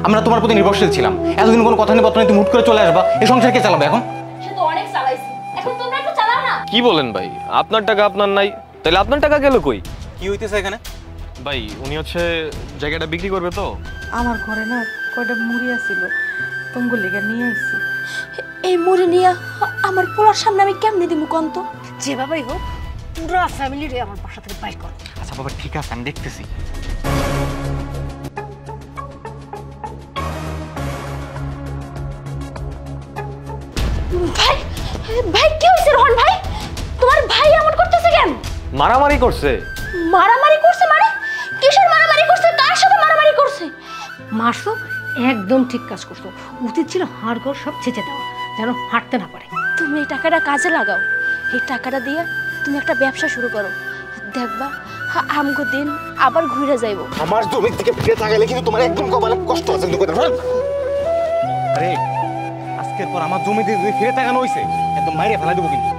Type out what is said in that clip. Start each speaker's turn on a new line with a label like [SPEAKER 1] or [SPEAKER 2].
[SPEAKER 1] আমরা তোমার প্রতি নির্ভরশীল ছিলাম, এতদিন কোনো কথা নেই বর্তমানে তুমি হুট করে চলে আসবা, এই সংসার কে চালাবে এখন?
[SPEAKER 2] সে তো অনেক চালাইছে, এখন তোমরা একটু চালাও না।
[SPEAKER 3] কি বলেন ভাই, আপনার টাকা আপনার নাই, তাহলে আপনার টাকা গেল কই?
[SPEAKER 1] কি হইতেছে এখানে?
[SPEAKER 3] ভাই উনি হচ্ছে জায়গাটা বিক্রি করবে তো।
[SPEAKER 4] আমার ঘরে না কয়টা মুড়ি আছিল, তোমার লেগে নিয়ে আইছি।
[SPEAKER 2] এই মুড়ি নিয়ে আমার পোলার সামনে আমি কেমনে দিমু কন্ত?
[SPEAKER 5] যেভাবেই হোক পুরো ফ্যামিলিরে আমার বাসা থেকে বাইর করো।
[SPEAKER 1] আচ্ছা বাবা ঠিক আছে, আমি দেখতেছি।
[SPEAKER 2] ভাই ভাই কি হইছে রোহন ভাই? তোমার ভাই এমন করতেছে কেন?
[SPEAKER 3] মারামারি করছে।
[SPEAKER 2] মারামারি করছে মানে? কিসের মারামারি করছে? কার সাথে মারামারি করছে?
[SPEAKER 5] মারছো, একদম ঠিক কাজ করছো। উচিত ছিল হাড় ঘর সব ছেঁচে দেওয়া, যেন হাঁটতে না পারে।
[SPEAKER 2] তুমি এই টাকাটা কাজে লাগাও, এই টাকাটা দিয়ে তুমি একটা ব্যবসা শুরু করো, দেখবা আমগো দিন আবার ঘুরে যাইবো।
[SPEAKER 1] আমার জমি থেকে ফিরে তাকাইলে কিন্তু তোমার একদম কপালে কষ্ট আছে কিন্তু। আরে আজকের পর আমার জমি দিয়ে ফিরে তাকানো হইছে, একদম মাইরে ফেলা দেবো কিন্তু।